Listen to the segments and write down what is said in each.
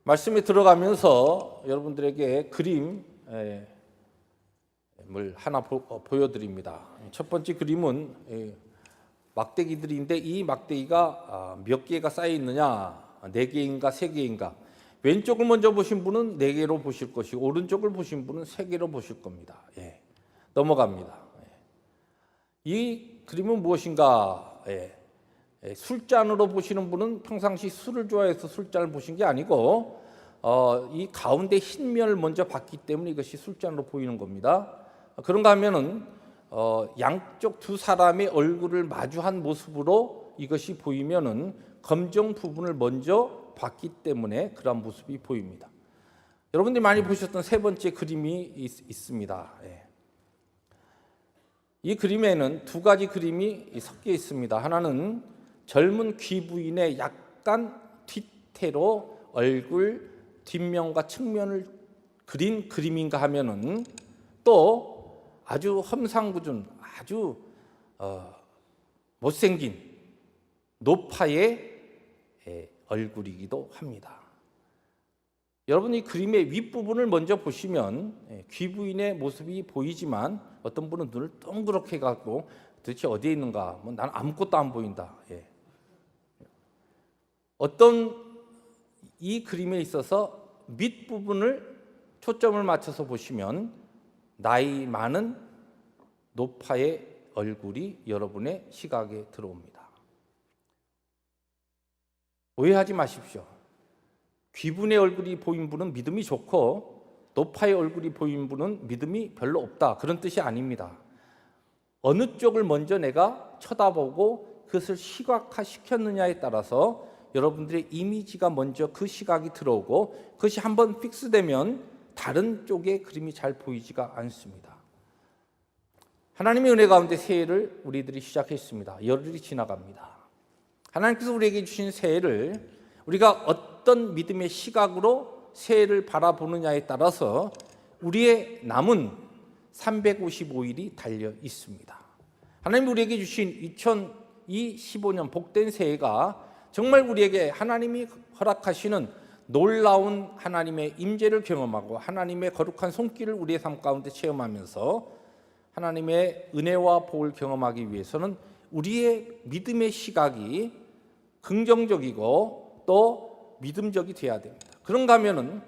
말씀에 들어가면서 여러분들에게 그림을 하나 보여드립니다. 첫 번째 그림은 막대기들인데 이 막대기가 몇 개가 쌓여 있느냐, 4개인가 3개인가. 왼쪽을 먼저 보신 분은 4개로 보실 것이고 오른쪽을 보신 분은 3개로 보실 겁니다. 넘어갑니다. 이 그림은 무엇인가? 술잔으로 보시는 분은 평상시 술을 좋아해서 술잔을 보신 게 아니고 이 가운데 흰면을 먼저 봤기 때문에 이것이 술잔으로 보이는 겁니다. 그런가 하면은 양쪽 두 사람의 얼굴을 마주한 모습으로 이것이 보이면은 검정 부분을 먼저 봤기 때문에 그런 모습이 보입니다. 여러분들이 많이 보셨던 세 번째 그림이 있습니다. 이 그림에는 두 가지 그림이 섞여 있습니다. 하나는 젊은 귀부인의 약간 뒤태로 얼굴 뒷면과 측면을 그린 그림인가 하면은 또 아주 험상궂은 아주 못생긴 노파의 얼굴이기도 합니다. 여러분 이 그림의 윗부분을 먼저 보시면 귀부인의 모습이 보이지만 어떤 분은 눈을 동그랗게 갖고 도대체 어디에 있는가? 난 아무것도 안 보인다. 어떤 이 그림에 있어서 밑부분을 초점을 맞춰서 보시면 나이 많은 노파의 얼굴이 여러분의 시각에 들어옵니다. 오해하지 마십시오. 귀분의 얼굴이 보인 분은 믿음이 좋고 노파의 얼굴이 보인 분은 믿음이 별로 없다. 그런 뜻이 아닙니다. 어느 쪽을 먼저 내가 쳐다보고 그것을 시각화시켰느냐에 따라서 여러분들의 이미지가 먼저 그 시각이 들어오고 그것이 한번 픽스되면 다른 쪽의 그림이 잘 보이지가 않습니다. 하나님의 은혜 가운데 새해를 우리들이 시작했습니다. 열흘이 지나갑니다. 하나님께서 우리에게 주신 새해를 우리가 어떤 믿음의 시각으로 새해를 바라보느냐에 따라서 우리의 남은 355일이 달려 있습니다. 하나님이 우리에게 주신 2025년 복된 새해가 정말 우리에게 하나님이 허락하시는 놀라운 하나님의 임재를 경험하고 하나님의 거룩한 손길을 우리의 삶 가운데 체험하면서 하나님의 은혜와 복을 경험하기 위해서는 우리의 믿음의 시각이 긍정적이고 또 믿음적이 돼야 됩니다. 그런가 하면은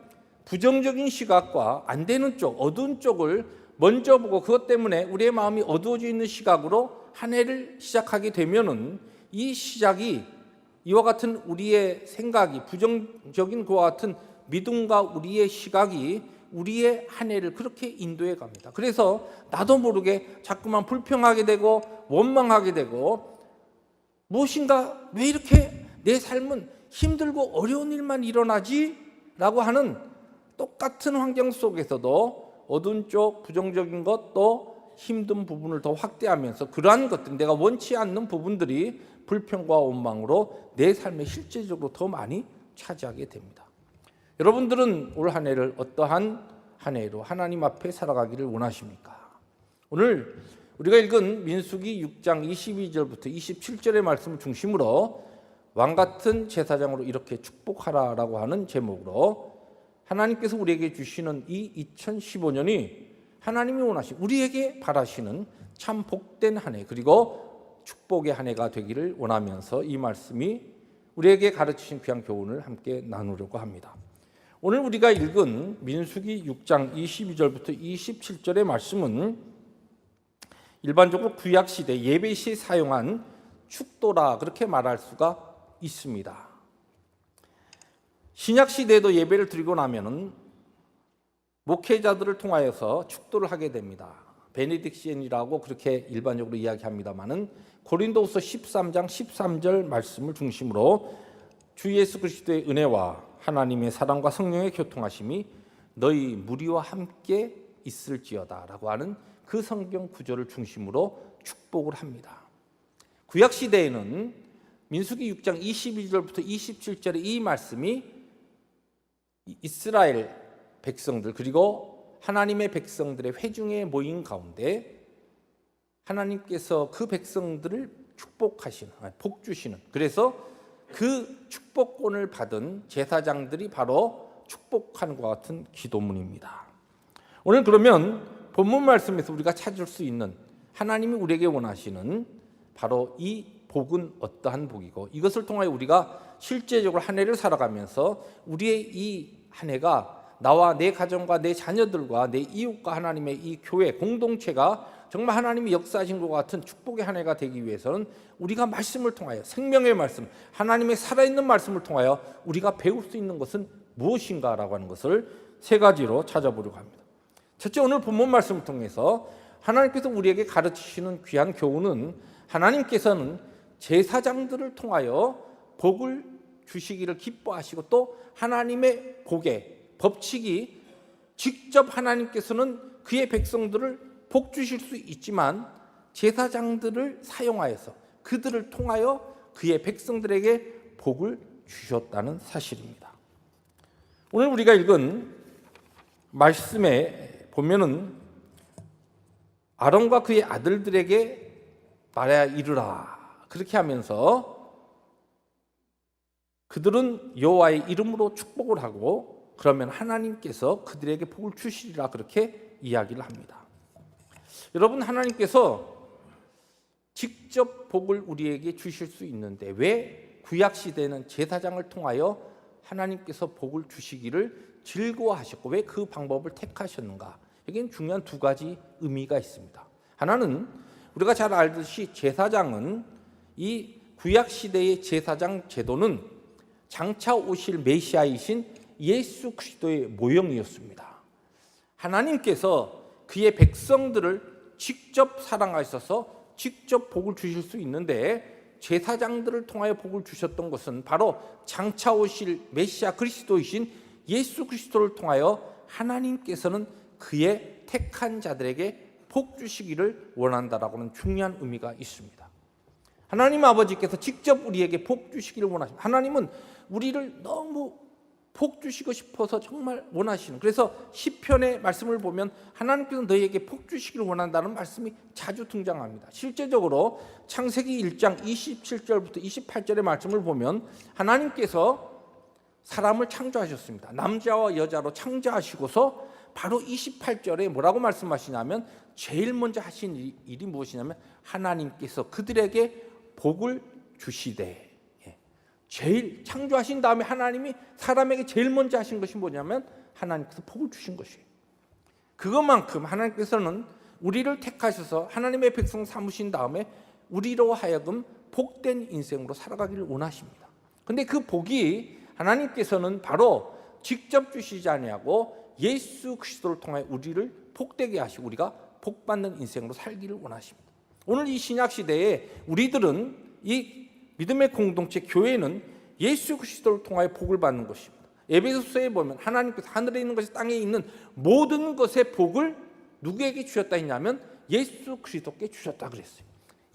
부정적인 시각과 안 되는 쪽, 어두운 쪽을 먼저 보고 그것 때문에 우리의 마음이 어두워져 있는 시각으로 한 해를 시작하게 되면은 이 시작이 이와 같은 우리의 생각이 부정적인 그와 같은 믿음과 우리의 시각이 우리의 한 해를 그렇게 인도해 갑니다. 그래서 나도 모르게 자꾸만 불평하게 되고 원망하게 되고 무엇인가 왜 이렇게 내 삶은 힘들고 어려운 일만 일어나지? 라고 하는 똑같은 환경 속에서도 어두운 쪽 부정적인 것 또 힘든 부분을 더 확대하면서 그러한 것들 내가 원치 않는 부분들이 불평과 원망으로 내 삶에 실제적으로 더 많이 차지하게 됩니다. 여러분들은 올 한 해를 어떠한 한 해로 하나님 앞에 살아가기를 원하십니까? 오늘 우리가 읽은 민수기 6장 22절부터 27절의 말씀을 중심으로 왕같은 제사장으로 이렇게 축복하라라고 하는 제목으로 하나님께서 우리에게 주시는 이 2015년이 하나님이 원하시는 우리에게 바라시는 참 복된 한 해 그리고 축복의 한 해가 되기를 원하면서 이 말씀이 우리에게 가르치신 귀한 교훈을 함께 나누려고 합니다. 오늘 우리가 읽은 민수기 6장 22절부터 27절의 말씀은 일반적으로 구약시대 예배 시에 사용한 축도라 그렇게 말할 수가 있습니다. 신약시대에도 예배를 드리고 나면은 목회자들을 통하여서 축도를 하게 됩니다. 베네딕션이라고 그렇게 일반적으로 이야기합니다마는 고린도후서 13장 13절 말씀을 중심으로 주 예수 그리스도의 은혜와 하나님의 사랑과 성령의 교통하심이 너희 무리와 함께 있을지어다라고 하는 그 성경 구절을 중심으로 축복을 합니다. 구약 시대에는 민수기 6장 22절부터 27절의 이 말씀이 이스라엘 백성들 그리고 하나님의 백성들의 회중에 모인 가운데 하나님께서 그 백성들을 축복하시는 복 주시는 그래서 그 축복권을 받은 제사장들이 바로 축복하는 것 같은 기도문입니다. 오늘 그러면 본문 말씀에서 우리가 찾을 수 있는 하나님이 우리에게 원하시는 바로 이 복은 어떠한 복이고, 이것을 통하여 우리가 실제적으로 한 해를 살아가면서 우리의 이 한 해가 나와 내 가정과 내 자녀들과 내 이웃과 하나님의 이 교회 공동체가 정말 하나님이 역사하신 것 같은 축복의 한 해가 되기 위해서는 우리가 말씀을 통하여, 생명의 말씀, 하나님의 살아있는 말씀을 통하여 우리가 배울 수 있는 것은 무엇인가라고 하는 것을 세 가지로 찾아보려고 합니다. 첫째, 오늘 본문 말씀을 통해서 하나님께서 우리에게 가르치시는 귀한 교훈은, 하나님께서는 제사장들을 통하여 복을 주시기를 기뻐하시고, 또 하나님의 복의 법칙이 직접 하나님께서는 그의 백성들을 복 주실 수 있지만 제사장들을 사용하여서 그들을 통하여 그의 백성들에게 복을 주셨다는 사실입니다. 오늘 우리가 읽은 말씀에 보면은 아론과 그의 아들들에게 말하여 이르라, 그렇게 하면서 그들은 여호와의 이름으로 축복을 하고 그러면 하나님께서 그들에게 복을 주시리라, 그렇게 이야기를 합니다. 여러분, 하나님께서 직접 복을 우리에게 주실 수 있는데 왜 구약시대는 제사장을 통하여 하나님께서 복을 주시기를 즐거워하셨고 왜 그 방법을 택하셨는가? 여기는 중요한 두 가지 의미가 있습니다. 하나는 우리가 잘 알듯이 제사장은, 이 구약시대의 제사장 제도는 장차 오실 메시아이신 예수 그리스도의 모형이었습니다. 하나님께서 그의 백성들을 직접 사랑하셔서 직접 복을 주실 수 있는데, 제사장들을 통하여 복을 주셨던 것은 바로 장차 오실 메시아 그리스도이신 예수 그리스도를 통하여 하나님께서는 그의 택한 자들에게 복 주시기를 원한다라고 하는 중요한 의미가 있습니다. 하나님 아버지께서 직접 우리에게 복 주시기를 원하십니다. 하나님은 우리를 너무 복 주시고 싶어서 정말 원하시는, 그래서 시편의 말씀을 보면 하나님께서 너희에게 복 주시기를 원한다는 말씀이 자주 등장합니다. 실제적으로 창세기 1장 27절부터 28절의 말씀을 보면 하나님께서 사람을 창조하셨습니다. 남자와 여자로 창조하시고서 바로 28절에 뭐라고 말씀하시냐면, 제일 먼저 하신 일이 무엇이냐면 하나님께서 그들에게 복을 주시되, 제일 창조하신 다음에 하나님이 사람에게 제일 먼저 하신 것이 뭐냐면 하나님께서 복을 주신 것이에요. 그것만큼 하나님께서는 우리를 택하셔서 하나님의 백성 삼으신 다음에 우리로 하여금 복된 인생으로 살아가기를 원하십니다. 그런데 그 복이 하나님께서는 바로 직접 주시지 아니하고 예수 그리스도를 통해 우리를 복되게 하시고 우리가 복받는 인생으로 살기를 원하십니다. 오늘 이 신약 시대에 우리들은, 이 믿음의 공동체 교회는 예수 그리스도를 통하여 복을 받는 것입니다. 에베소서에 보면 하나님께서 하늘에 있는 것이 땅에 있는 모든 것의 복을 누구에게 주셨다 했냐면 예수 그리스도께 주셨다 그랬어요.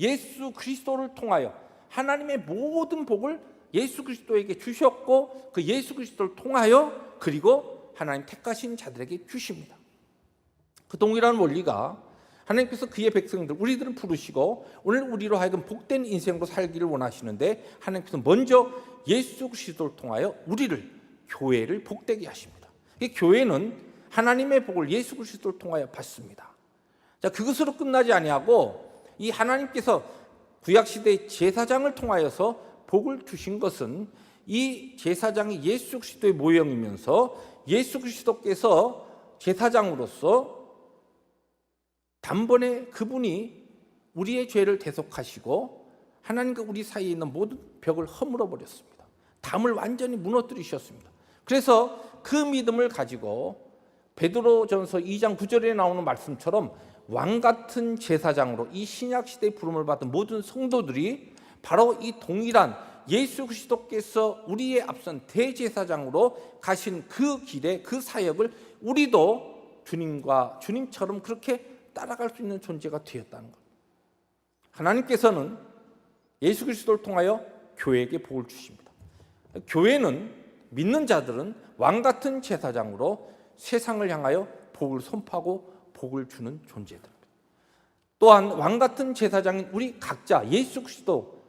예수 그리스도를 통하여 하나님의 모든 복을 예수 그리스도에게 주셨고, 그 예수 그리스도를 통하여 그리고 하나님 택하신 자들에게 주십니다. 그 동일한 원리가 하나님께서 그의 백성들, 우리들은 부르시고 오늘 우리로 하여금 복된 인생으로 살기를 원하시는데, 하나님께서 먼저 예수 그리스도를 통하여 우리를, 교회를 복되게 하십니다. 이 교회는 하나님의 복을 예수 그리스도를 통하여 받습니다. 자, 그것으로 끝나지 아니하고 이 하나님께서 구약시대의 제사장을 통하여서 복을 주신 것은, 이 제사장이 예수 그리스도의 모형이면서 예수 그리스도께서 제사장으로서 단번에 그분이 우리의 죄를 대속하시고 하나님과 우리 사이에 있는 모든 벽을 허물어 버렸습니다. 담을 완전히 무너뜨리셨습니다. 그래서 그 믿음을 가지고 베드로전서 2장 9절에 나오는 말씀처럼 왕같은 제사장으로 이 신약시대의 부름을 받은 모든 성도들이 바로 이 동일한 예수 그리스도께서 우리의 앞선 대제사장으로 가신 그 길에, 그 사역을 우리도 주님처럼 그렇게 따라갈 수 있는 존재가 되었다는 것. 하나님께서는 예수 그리스도를 통하여 교회에게 복을 주십니다. 교회는, 믿는 자들은 왕같은 제사장으로 세상을 향하여 복을 선포하고 복을 주는 존재들입니다. 또한 왕같은 제사장인 우리 각자, 예수 그리스도,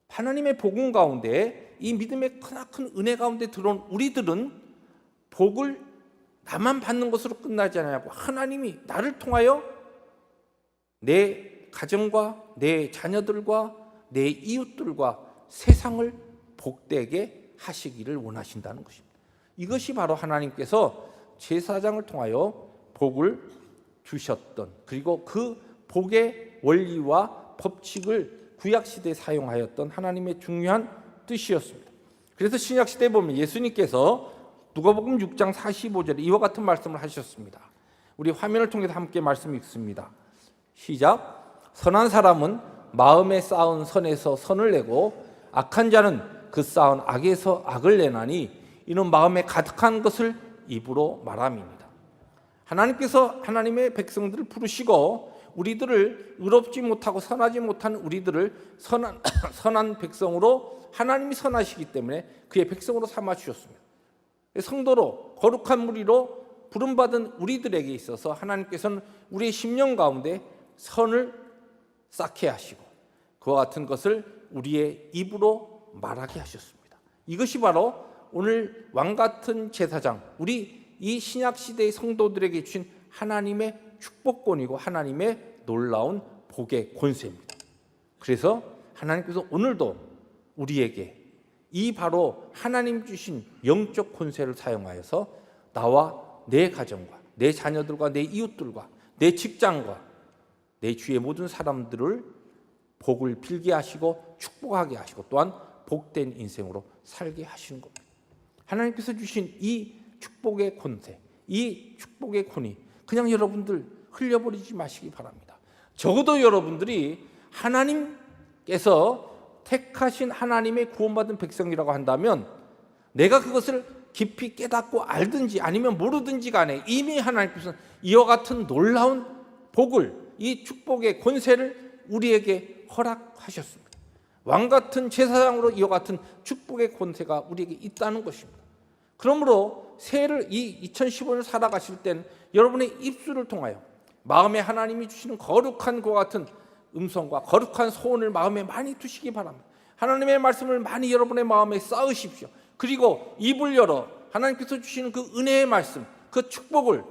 하나님의 복음 가운데 이 믿음의 크나큰 은혜 가운데 들어온 우리들은 복을 나만 받는 것으로 끝나지 않고 하나님이 나를 통하여 내 가정과 내 자녀들과 내 이웃들과 세상을 복되게 하시기를 원하신다는 것입니다. 이것이 바로 하나님께서 제사장을 통하여 복을 주셨던, 그리고 그 복의 원리와 법칙을 구약시대에 사용하였던 하나님의 중요한 뜻이었습니다. 그래서 신약시대에 보면 예수님께서 누가복음 6장 45절에 이와 같은 말씀을 하셨습니다. 우리 화면을 통해서 함께 말씀 읽습니다. 시작. 선한 사람은 마음에 쌓은 선에서 선을 내고 악한 자는 그 쌓은 악에서 악을 내나니 이는 마음에 가득한 것을 입으로 말함입니다. 하나님께서 하나님의 백성들을 부르시고 우리들을 의롭지 못하고 선하지 못한 우리들을 선한 백성으로 하나님이 선하시기 때문에 그의 백성으로 삼아 주셨습니다. 성도로 거룩한 무리로 부름받은 우리들에게 있어서 하나님께서는 우리의 심령 가운데 선을 쌓게 하시고 그와 같은 것을 우리의 입으로 말하게 하셨습니다. 이것이 바로 오늘 왕같은 제사장, 우리 이 신약시대의 성도들에게 주신 하나님의 축복권이고 하나님의 놀라운 복의 권세입니다. 그래서 하나님께서 오늘도 우리에게 이 바로 하나님 주신 영적 권세를 사용하여서 나와 내 가정과 내 자녀들과 내 이웃들과 내 직장과 내 주위의 모든 사람들을 복을 빌게 하시고 축복하게 하시고 또한 복된 인생으로 살게 하시는 겁니다. 하나님께서 주신 이 축복의 권세, 이 축복의 권위 그냥 여러분들 흘려버리지 마시기 바랍니다. 적어도 여러분들이 하나님께서 택하신 하나님의 구원받은 백성이라고 한다면 내가 그것을 깊이 깨닫고 알든지 아니면 모르든지 간에 이미 하나님께서는 이와 같은 놀라운 복을, 이 축복의 권세를 우리에게 허락하셨습니다. 왕같은 제사장으로 이와 같은 축복의 권세가 우리에게 있다는 것입니다. 그러므로 새해를 이 2015년을 살아가실 땐 여러분의 입술을 통하여 마음에 하나님이 주시는 거룩한 그와 같은 음성과 거룩한 소원을 마음에 많이 두시기 바랍니다. 하나님의 말씀을 많이 여러분의 마음에 쌓으십시오. 그리고 입을 열어 하나님께서 주시는 그 은혜의 말씀, 그 축복을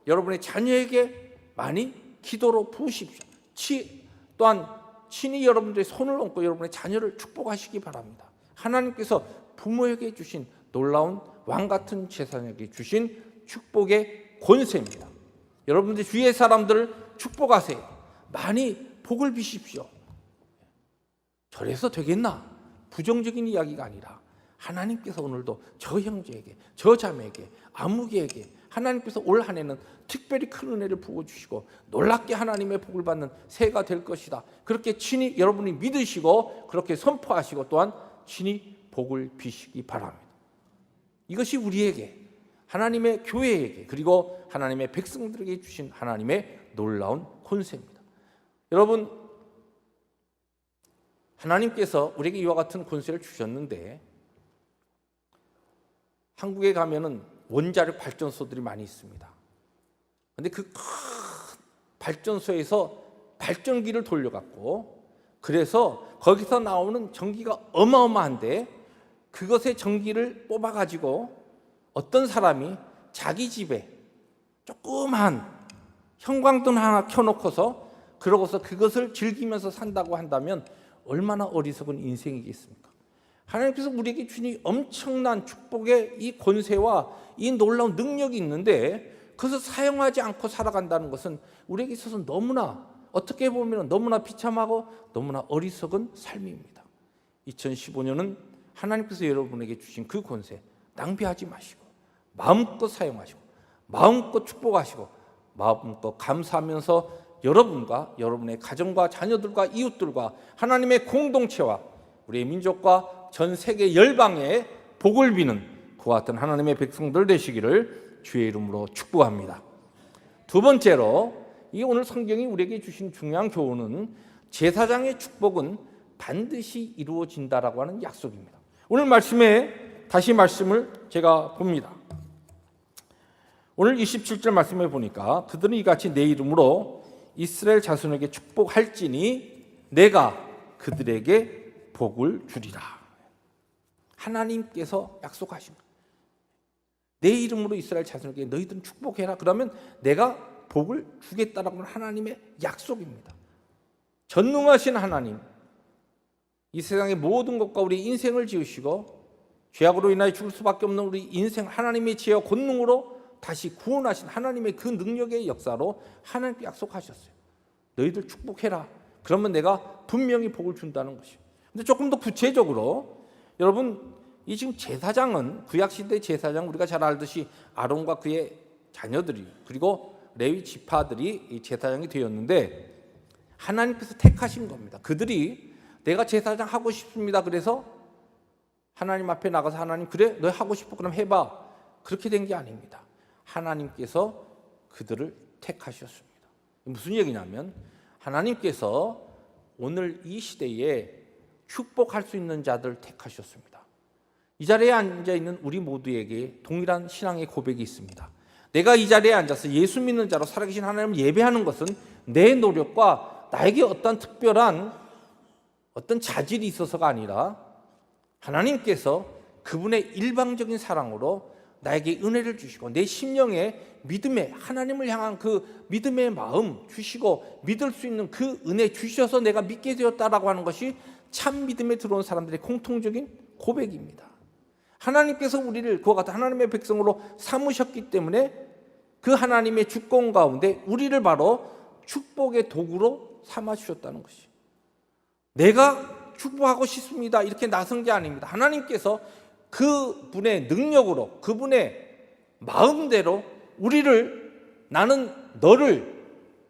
여러분의 자녀에게 많이 기도로 부으십시오. 또한 친히 여러분들의 손을 얹고 여러분의 자녀를 축복하시기 바랍니다. 하나님께서 부모에게 주신 놀라운 왕같은 제사장에게 주신 축복의 권세입니다. 여러분들 주위의 사람들을 축복하세요. 많이 복을 비십시오. 저래서 되겠나? 부정적인 이야기가 아니라 하나님께서 오늘도 저 형제에게, 저 자매에게, 아무개에게 하나님께서 올 한 해는 특별히 큰 은혜를 부어주시고 놀랍게 하나님의 복을 받는 새해가 될 것이다. 그렇게 친히 여러분이 믿으시고 그렇게 선포하시고 또한 친히 복을 비시기 바랍니다. 이것이 우리에게, 하나님의 교회에게, 그리고 하나님의 백성들에게 주신 하나님의 놀라운 권세입니다. 여러분, 하나님께서 우리에게 이와 같은 권세를 주셨는데 한국에 가면은 원자력 발전소들이 많이 있습니다. 그런데 그 큰 발전소에서 발전기를 돌려갖고 그래서 거기서 나오는 전기가 어마어마한데 그것의 전기를 뽑아가지고 어떤 사람이 자기 집에 조그만 형광등 하나 켜놓고서 그러고서 그것을 즐기면서 산다고 한다면 얼마나 어리석은 인생이겠습니까? 하나님께서 우리에게 주신 엄청난 축복의 이 권세와 이 놀라운 능력이 있는데 그것을 사용하지 않고 살아간다는 것은 우리에게 있어서 너무나, 어떻게 보면 너무나 비참하고 너무나 어리석은 삶입니다. 2015년은 하나님께서 여러분에게 주신 그 권세 낭비하지 마시고 마음껏 사용하시고 마음껏 축복하시고 마음껏 감사하면서 여러분과 여러분의 가정과 자녀들과 이웃들과 하나님의 공동체와 우리의 민족과 전 세계 열방에 복을 비는 그와 같은 하나님의 백성들 되시기를 주의 이름으로 축복합니다. 두 번째로 이 오늘 성경이 우리에게 주신 중요한 교훈은 제사장의 축복은 반드시 이루어진다라고 하는 약속입니다. 오늘 말씀에 다시 말씀을 제가 봅니다. 오늘 27절 말씀에 보니까 그들은 이같이 내 이름으로 이스라엘 자손에게 축복할지니 내가 그들에게 복을 주리라. 하나님께서 약속하신 거예요. 내 이름으로 이스라엘 자손에게 너희들은 축복해라. 그러면 내가 복을 주겠다라고 하는 하나님의 약속입니다. 전능하신 하나님, 이 세상의 모든 것과 우리 인생을 지으시고 죄악으로 인하여 죽을 수밖에 없는 우리 인생 하나님의 지혜와 권능으로 다시 구원하신 하나님의 그 능력의 역사로 하나님께 약속하셨어요. 너희들 축복해라. 그러면 내가 분명히 복을 준다는 것이에요. 근데 조금 더 구체적으로 여러분, 이 지금 제사장은 구약시대 제사장 우리가 잘 알듯이 아론과 그의 자녀들이 그리고 레위 지파들이 이 제사장이 되었는데 하나님께서 택하신 겁니다. 그들이 내가 제사장 하고 싶습니다. 그래서 하나님 앞에 나가서 하나님 그래 너 하고 싶어 그럼 해봐. 그렇게 된 게 아닙니다. 하나님께서 그들을 택하셨습니다. 무슨 얘기냐면 하나님께서 오늘 이 시대에 축복할 수 있는 자들 택하셨습니다. 이 자리에 앉아있는 우리 모두에게 동일한 신앙의 고백이 있습니다. 내가 이 자리에 앉아서 예수 믿는 자로 살아계신 하나님을 예배하는 것은 내 노력과 나에게 어떤 특별한 어떤 자질이 있어서가 아니라 하나님께서 그분의 일방적인 사랑으로 나에게 은혜를 주시고 내 심령에 믿음의 하나님을 향한 그 믿음의 마음 주시고 믿을 수 있는 그 은혜 주셔서 내가 믿게 되었다라고 하는 것이 참 믿음에 들어온 사람들의 공통적인 고백입니다. 하나님께서 우리를 그와 같은 하나님의 백성으로 삼으셨기 때문에 그 하나님의 주권 가운데 우리를 바로 축복의 도구로 삼아 주셨다는 것이에요. 내가 축복하고 싶습니다 이렇게 나선 게 아닙니다. 하나님께서 그분의 능력으로 그분의 마음대로 우리를 나는 너를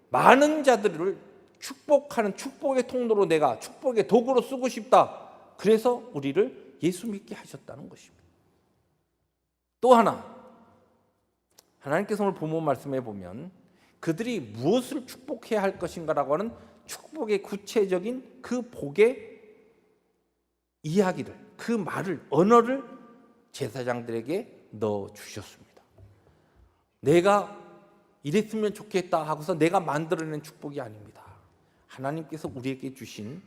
많은 자들을 축복하는 축복의 통로로 내가 축복의 도구로 쓰고 싶다. 그래서 우리를 예수 믿게 하셨다는 것입니다. 또 하나 하나님께서 오늘 본문 말씀에 보면 그들이 무엇을 축복해야 할 것인가라고 하는 축복의 구체적인 그 복의 이야기를 그 말을 언어를 제사장들에게 넣어주셨습니다. 내가 이랬으면 좋겠다 하고서 내가 만들어낸 축복이 아닙니다. 하나님께서 우리에게 주신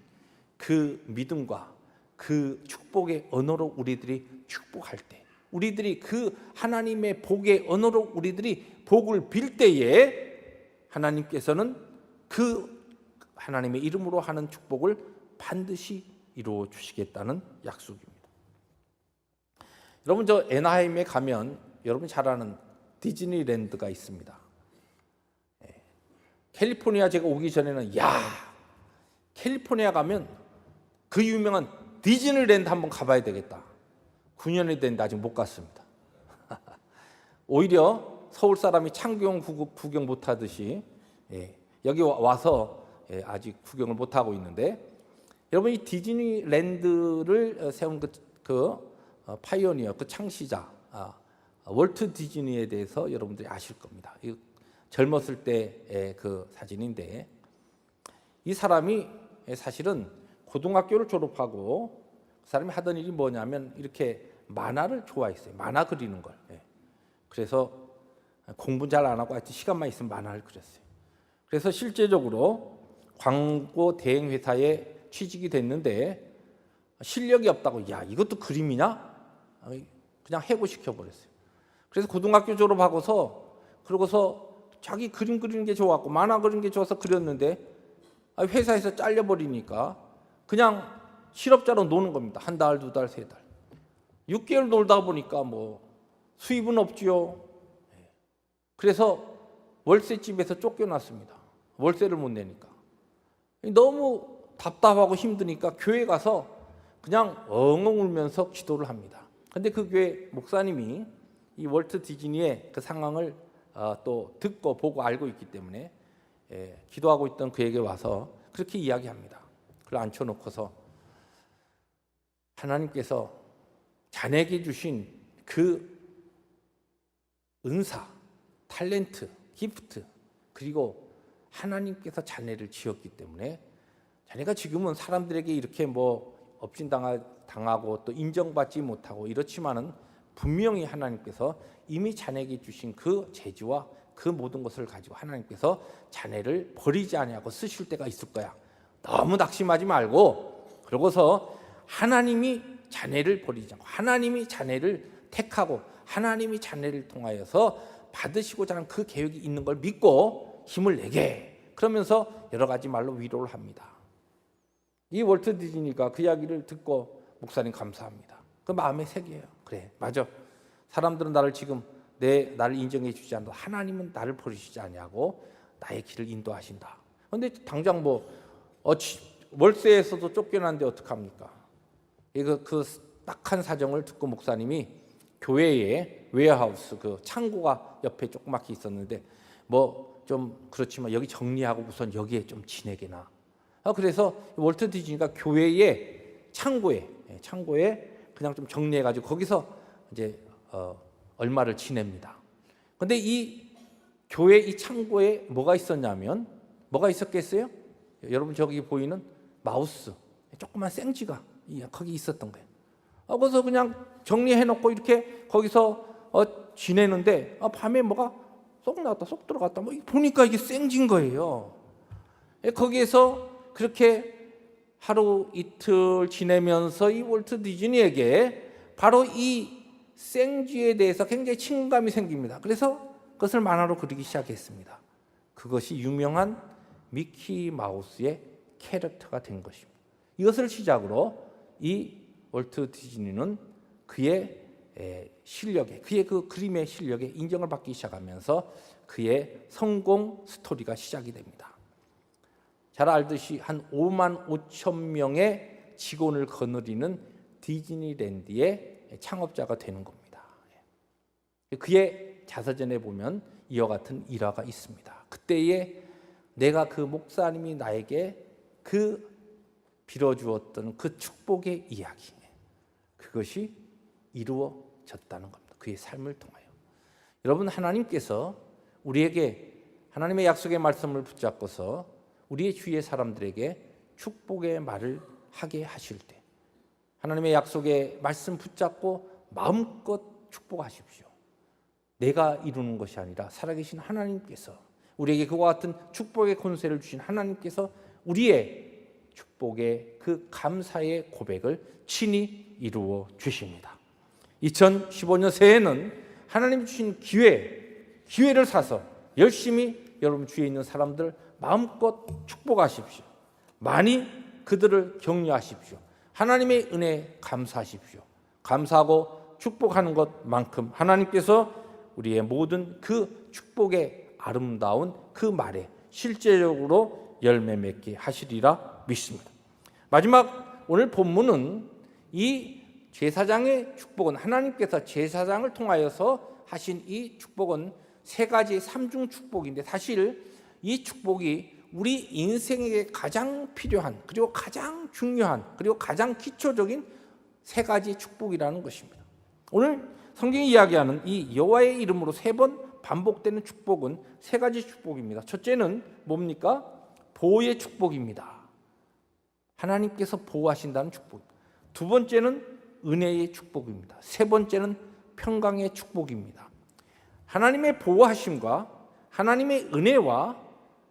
그 믿음과 그 축복의 언어로 우리들이 축복할 때 우리들이 그 하나님의 복의 언어로 우리들이 복을 빌 때에 하나님께서는 그 하나님의 이름으로 하는 축복을 반드시 이루어 주시겠다는 약속입니다. 여러분 저 애나하임에 가면 여러분 잘 아는 디즈니랜드가 있습니다. 캘리포니아 제가 오기 전에는 캘리포니아 가면 그 유명한 디즈니랜드 한번 가봐야 되겠다. 9년이 됐는데 아직 못 갔습니다. 오히려 서울 사람이 창경 구경 못하듯이 여기 와서 아직 구경을 못하고 있는데 여러분 이 디즈니랜드를 세운 그 파이오니어 그 창시자 월트 디즈니에 대해서 여러분들이 아실 겁니다. 젊었을 때의 그 사진인데 이 사람이 사실은 고등학교를 졸업하고 그 사람이 하던 일이 뭐냐면 이렇게 만화를 좋아했어요. 만화 그리는 걸. 그래서 공부 잘 안 하고 하여튼 시간만 있으면 만화를 그렸어요. 그래서 실제적으로 광고 대행 회사에 취직이 됐는데 실력이 없다고 이것도 그림이냐? 그냥 해고시켜 버렸어요. 그래서 고등학교 졸업하고서 그러고서 자기 그림 그리는 게 좋았고 만화 그리는 게 좋아서 그렸는데 회사에서 잘려버리니까 그냥 실업자로 노는 겁니다. 한 달, 두 달, 세 달. 6개월 놀다 보니까 뭐 수입은 없지요. 그래서 월세집에서 쫓겨났습니다. 월세를 못 내니까. 너무 답답하고 힘드니까 교회 가서 그냥 엉엉 울면서 기도를 합니다. 근데 그 교회 목사님이 이 월트 디즈니의 그 상황을 또 듣고 보고 알고 있기 때문에 기도하고 있던 그에게 와서 그렇게 이야기합니다. 그걸 앉혀놓고서 하나님께서 자네에게 주신 그 은사, 탤런트, 기프트 그리고 하나님께서 자네를 지었기 때문에 자네가 지금은 사람들에게 이렇게 뭐 업신당하고 또 인정받지 못하고 이렇지만은 분명히 하나님께서 이미 자네에게 주신 그 재주와 그 모든 것을 가지고 하나님께서 자네를 버리지 아니하고 쓰실 때가 있을 거야. 너무 낙심하지 말고 그러고서 하나님이 자네를 버리지 않고 하나님이 자네를 택하고 하나님이 자네를 통하여서 받으시고자 하는 그 계획이 있는 걸 믿고 힘을 내게, 그러면서 여러 가지 말로 위로를 합니다. 이 월트 디즈니가 그 이야기를 듣고 목사님 감사합니다. 그 마음에 새겨요. 그래, 맞아. 사람들은 나를 지금 나를 인정해 주지 않는다. 하나님은 나를 버리시지 않냐고 나의 길을 인도하신다. 그런데 당장 월세에서도 쫓겨났는데 어떡합니까? 그 딱한 사정을 듣고 목사님이 교회에 웨어하우스, 그 창고가 옆에 조그맣게 있었는데 좀 그렇지만 여기 정리하고 우선 여기에 좀 지내게나. 그래서 월트 디즈니가 교회의 창고에 그냥 좀 정리해가지고 거기서 이제 얼마를 지냅니다. 그런데 이 교회 이 창고에 뭐가 있었냐면, 뭐가 있었겠어요? 여러분 저기 보이는 마우스, 조그만 생쥐가 거기 있었던 거예요. 거기서 그냥 정리해놓고 이렇게 거기서 지내는데 밤에 뭐가 쏙 나왔다 쏙 들어갔다 보니까 이게 생쥐인 거예요. 거기에서 그렇게 하루 이틀 지내면서 이 월트 디즈니에게 바로 이 생쥐에 대해서 굉장히 친감이 생깁니다. 그래서 그것을 만화로 그리기 시작했습니다. 그것이 유명한 미키 마우스의 캐릭터가 된 것입니다. 이것을 시작으로 이 월트 디즈니는 그의 실력에, 그의 그 그림의 실력에 인정을 받기 시작하면서 그의 성공 스토리가 시작이 됩니다. 잘 알듯이 한 5만 5천 명의 직원을 거느리는 디즈니랜드의 창업자가 되는 겁니다. 그의 자서전에 보면 이와 같은 일화가 있습니다. 그때에 내가 그 목사님이 나에게 그 빌어주었던 그 축복의 이야기, 그것이 이루어졌다는 겁니다. 그의 삶을 통하여. 여러분, 하나님께서 우리에게 하나님의 약속의 말씀을 붙잡고서 우리의 주위의 사람들에게 축복의 말을 하게 하실 때 하나님의 약속의 말씀 붙잡고 마음껏 축복하십시오. 내가 이루는 것이 아니라 살아계신 하나님께서, 우리에게 그와 같은 축복의 권세를 주신 하나님께서 우리의 축복의 그 감사의 고백을 친히 이루어 주십니다. 2015년 새해는 하나님 주신 기회를 사서 열심히 여러분 주위에 있는 사람들 마음껏 축복하십시오. 많이 그들을 격려하십시오. 하나님의 은혜에 감사하십시오. 감사하고 축복하는 것만큼 하나님께서 우리의 모든 그 축복의 아름다운 그 말에 실제적으로 열매 맺게 하시리라 믿습니다. 마지막 오늘 본문은 이 제사장의 축복은, 하나님께서 제사장을 통하여서 하신 이 축복은 세 가지 삼중 축복인데, 사실 이 축복이 우리 인생에게 가장 필요한, 그리고 가장 중요한, 그리고 가장 기초적인 세 가지 축복이라는 것입니다. 오늘 성경이 이야기하는 이 여호와의 이름으로 3번 반복되는 축복은 세 가지 축복입니다. 첫째는 뭡니까? 보호의 축복입니다. 하나님께서 보호하신다는 축복입니다. 두 번째는 은혜의 축복입니다. 세 번째는 평강의 축복입니다. 하나님의 보호하심과 하나님의 은혜와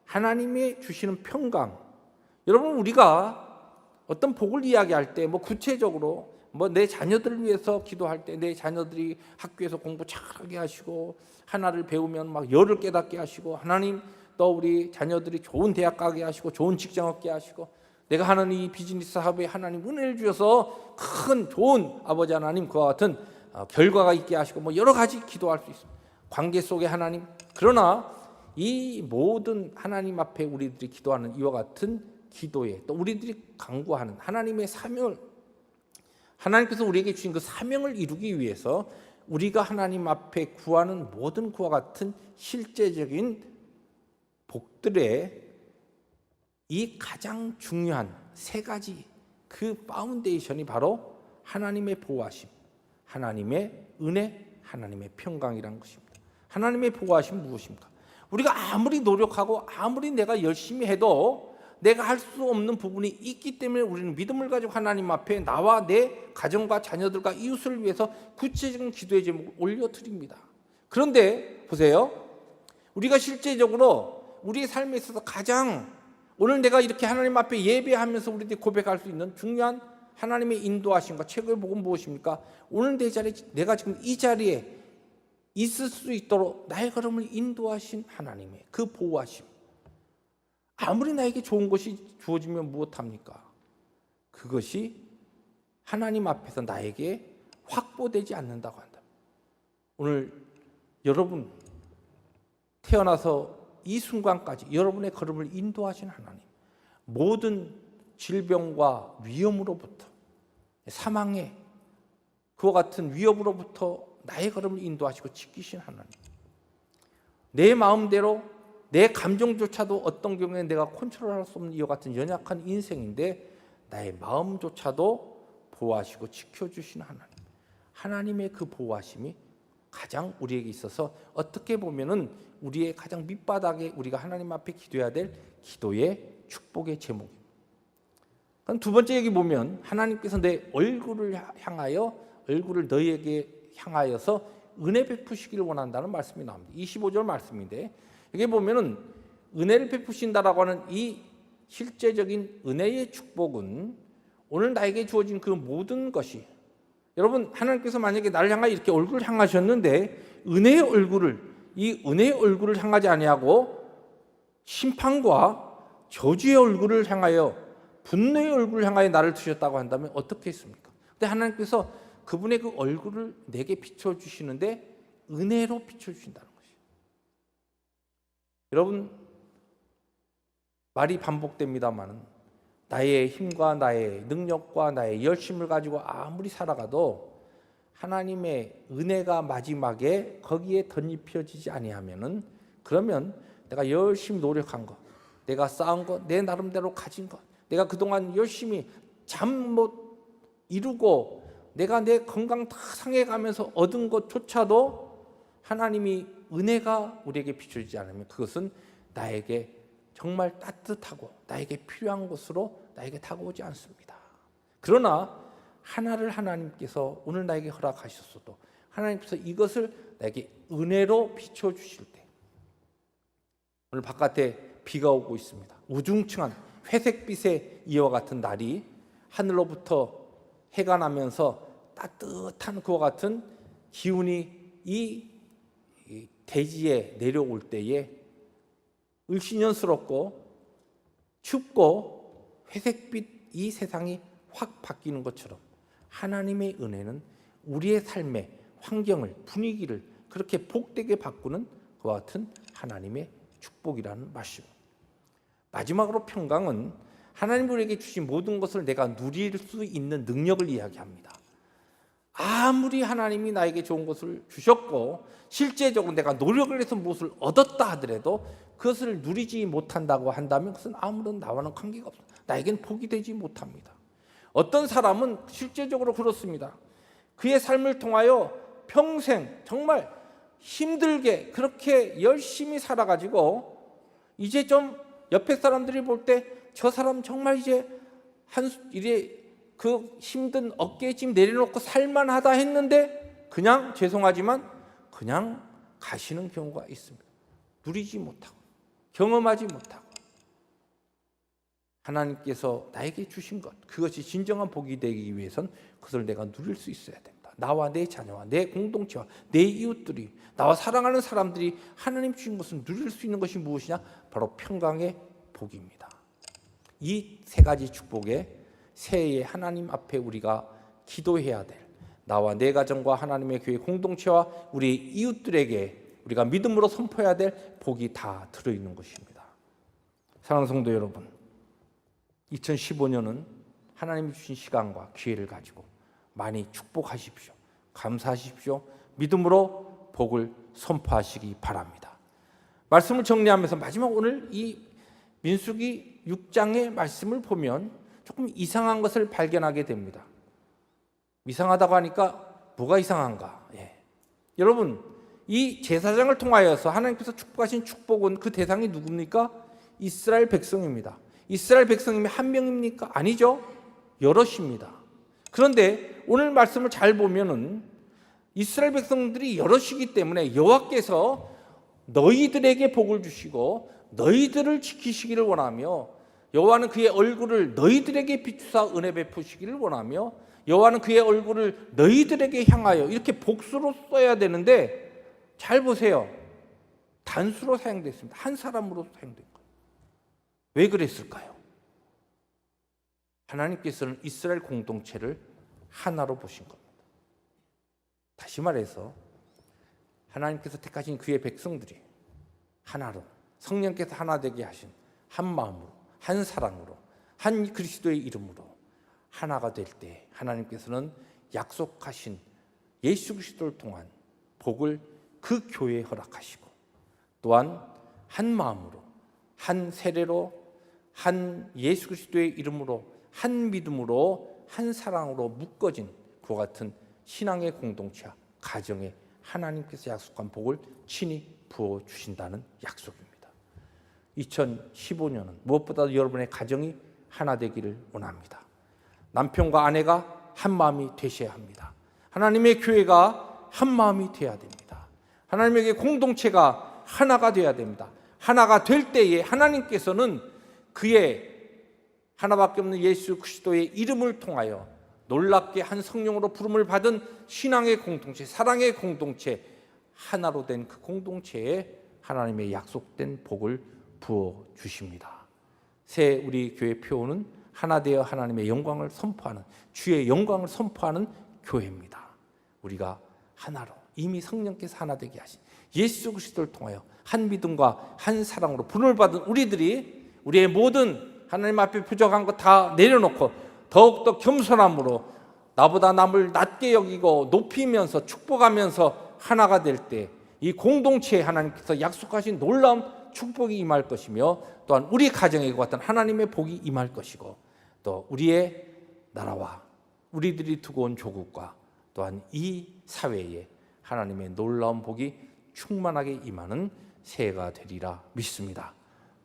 하나님의 주시는 평강. 여러분, 우리가 어떤 복을 이야기할 때 구체적으로 내 자녀들을 위해서 기도할 때 내 자녀들이 학교에서 공부 잘하게 하시고 하나를 배우면 열을 깨닫게 하시고, 하나님 또 우리 자녀들이 좋은 대학 가게 하시고 좋은 직장 얻게 하시고, 내가 하는 이 비즈니스 사업에 하나님 은혜를 주셔서 큰 좋은 아버지 하나님 그와 같은 결과가 있게 하시고 여러 가지 기도할 수 있습니다. 관계 속에 하나님. 그러나 이 모든 하나님 앞에 우리들이 기도하는 이와 같은 기도에 또 우리들이 간구하는 하나님의 사명을, 하나님께서 우리에게 주신 그 사명을 이루기 위해서 우리가 하나님 앞에 구하는 모든 그와 같은 실제적인 복들의 이 가장 중요한 세 가지 그 파운데이션이 바로 하나님의 보호하심, 하나님의 은혜, 하나님의 평강이라는 것입니다. 하나님의 보호하심 무엇입니까? 우리가 아무리 노력하고 아무리 내가 열심히 해도 내가 할 수 없는 부분이 있기 때문에 우리는 믿음을 가지고 하나님 앞에 나와 내 가정과 자녀들과 이웃을 위해서 구체적인 기도의 제목을 올려드립니다. 그런데 보세요. 우리가 실제적으로 우리의 삶에 있어서 가장 오늘 내가 이렇게 하나님 앞에 예배하면서 우리들이 고백할 수 있는 중요한 하나님의 인도하심과 최고의 복은 무엇입니까? 오늘 내 자리에, 내가 지금 이 자리에 있을 수 있도록 나의 걸음을 인도하신 하나님의 그 보호하심. 아무리 나에게 좋은 것이 주어지면 무엇합니까? 그것이 하나님 앞에서 나에게 확보되지 않는다고 한다. 오늘 여러분 태어나서 이 순간까지 여러분의 걸음을 인도하신 하나님, 모든 질병과 위험으로부터, 사망의 그와 같은 위협으로부터 나의 걸음을 인도하시고 지키신 하나님, 내 마음대로 내 감정조차도 어떤 경우에 내가 컨트롤할 수 없는 이와 같은 연약한 인생인데 나의 마음조차도 보호하시고 지켜주신 하나님, 하나님의 그 보호하심이 가장 우리에게 있어서 어떻게 보면은 우리의 가장 밑바닥에 우리가 하나님 앞에 기도해야 될 기도의 축복의 제목입니다. 그럼 두 번째 얘기 보면 하나님께서 내 얼굴을 향하여, 얼굴을 너희에게 향하여서 은혜 베푸시기를 원한다는 말씀이 나옵니다. 25절 말씀인데 여기 보면은 은혜를 베푸신다라고 하는 이 실제적인 은혜의 축복은 오늘 나에게 주어진 그 모든 것이, 여러분 하나님께서 만약에 나를 향하여 이렇게 얼굴을 향하셨는데 은혜의 얼굴을, 이 은혜의 얼굴을 향하지 아니하고 심판과 저주의 얼굴을 향하여, 분노의 얼굴을 향하여 나를 두셨다고 한다면 어떻게 했습니까? 근데 하나님께서 그분의 그 얼굴을 내게 비춰주시는데 은혜로 비춰주신다는 것이에요. 여러분 말이 반복됩니다만 나의 힘과 나의 능력과 나의 열심을 가지고 아무리 살아가도 하나님의 은혜가 마지막에 거기에 덧입혀지지 아니하면은, 그러면 내가 열심히 노력한 것, 내가 쌓은 것, 내 나름대로 가진 것, 내가 그동안 열심히 잠 못 이루고 내가 내 건강 다 상해가면서 얻은 것조차도 하나님이 은혜가 우리에게 비춰지지 않으면 그것은 나에게 정말 따뜻하고 나에게 필요한 것으로 나에게 다가오지 않습니다. 그러나 하나를 하나님께서 오늘 나에게 허락하셨어도 하나님께서 이것을 나에게 은혜로 비춰주실 때, 오늘 바깥에 비가 오고 있습니다. 우중충한 회색빛의 이와 같은 날이 하늘로부터 해가 나면서 따뜻한 그와 같은 기운이 이 대지에 내려올 때에 을씨년스럽고 춥고 회색빛 이 세상이 확 바뀌는 것처럼 하나님의 은혜는 우리의 삶의 환경을, 분위기를 그렇게 복되게 바꾸는 그와 같은 하나님의 축복이라는 말씀입니다. 마지막으로 평강은 하나님 우리에게 주신 모든 것을 내가 누릴 수 있는 능력을 이야기합니다. 아무리 하나님이 나에게 좋은 것을 주셨고 실제적으로 내가 노력을 해서 무엇을 얻었다 하더라도 그것을 누리지 못한다고 한다면 그것은 아무런 나와는 관계가 없습니다. 나에겐 복이 되지 못합니다. 어떤 사람은 실제적으로 그렇습니다. 그의 삶을 통하여 평생 정말 힘들게 그렇게 열심히 살아가지고 이제 좀 옆에 사람들이 볼 때 저 사람 정말 이제 이래 그 힘든 어깨에 짐 내려놓고 살만하다 했는데 그냥 죄송하지만 그냥 가시는 경우가 있습니다. 누리지 못하고 경험하지 못하고 하나님께서 나에게 주신 것, 그것이 진정한 복이 되기 위해선 그것을 내가 누릴 수 있어야 됩니다. 나와 내 자녀와 내 공동체와 내 이웃들이, 나와 사랑하는 사람들이 하나님 주신 것을 누릴 수 있는 것이 무엇이냐? 바로 평강의 복입니다. 이 세 가지 축복에 새해에 하나님 앞에 우리가 기도해야 될, 나와 내 가정과 하나님의 교회 공동체와 우리 이웃들에게 우리가 믿음으로 선포해야 될 복이 다 들어있는 것입니다. 사랑하는 성도 여러분, 2015년은 하나님이 주신 시간과 기회를 가지고 많이 축복하십시오. 감사하십시오. 믿음으로 복을 선포하시기 바랍니다. 말씀을 정리하면서 마지막 오늘 이 민수기 6장의 말씀을 보면 조금 이상한 것을 발견하게 됩니다. 이상하다고 하니까 뭐가 이상한가? 여러분, 이 제사장을 통하여서 하나님께서 축복하신 축복은 그 대상이 누굽니까? 이스라엘 백성입니다. 이스라엘 백성이면 한 명입니까? 아니죠. 여럿입니다. 그런데 오늘 말씀을 잘 보면은 이스라엘 백성들이 여럿이기 때문에 여호와께서 너희들에게 복을 주시고 너희들을 지키시기를 원하며, 여호와는 그의 얼굴을 너희들에게 비추사 은혜 베푸시기를 원하며, 여호와는 그의 얼굴을 너희들에게 향하여, 이렇게 복수로 써야 되는데 잘 보세요. 단수로 사용됐습니다. 한 사람으로 사용된 거예요. 왜 그랬을까요? 하나님께서는 이스라엘 공동체를 하나로 보신 겁니다. 다시 말해서 하나님께서 택하신 그의 백성들이 하나로, 성령께서 하나 되게 하신 한 마음으로, 한 사랑으로, 한 그리스도의 이름으로 하나가 될 때 하나님께서는 약속하신 예수 그리스도를 통한 복을 그 교회에 허락하시고, 또한 한 마음으로, 한 세례로, 한 예수 그리스도의 이름으로, 한 믿음으로, 한 사랑으로 묶어진 그와 같은 신앙의 공동체와 가정에 하나님께서 약속한 복을 친히 부어주신다는 약속입니다. 2015년은 무엇보다도 여러분의 가정이 하나 되기를 원합니다. 남편과 아내가 한 마음이 되셔야 합니다. 하나님의 교회가 한 마음이 되어야 됩니다. 하나님에게 공동체가 하나가 되어야 됩니다. 하나가 될 때에 하나님께서는 그의 하나밖에 없는 예수 그리스도의 이름을 통하여 놀랍게 한 성령으로 부름을 받은 신앙의 공동체, 사랑의 공동체, 하나로 된 그 공동체에 하나님의 약속된 복을 부어 주십니다. 새 우리 교회 표어는 하나 되어 하나님의 영광을 선포하는, 주의 영광을 선포하는 교회입니다. 우리가 하나로, 이미 성령께서 하나 되게 하신 예수 그리스도를 통하여 한 믿음과 한 사랑으로 부름을 받은 우리들이 우리의 모든 하나님 앞에 부족한 것 다 내려놓고 더욱더 겸손함으로 나보다 남을 낮게 여기고 높이면서 축복하면서 하나가 될 때 이 공동체에 하나님께서 약속하신 놀라운 축복이 임할 것이며, 또한 우리 가정에 같은 하나님의 복이 임할 것이고, 또 우리의 나라와 우리들이 두고 온 조국과 또한 이 사회에 하나님의 놀라운 복이 충만하게 임하는 새해가 되리라 믿습니다.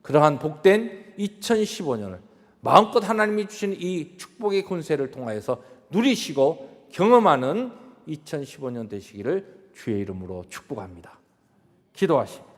그러한 복된 2015년을 마음껏 하나님이 주신 이 축복의 권세를 통하여서 누리시고 경험하는 2015년 되시기를 주의 이름으로 축복합니다. 기도하십니다.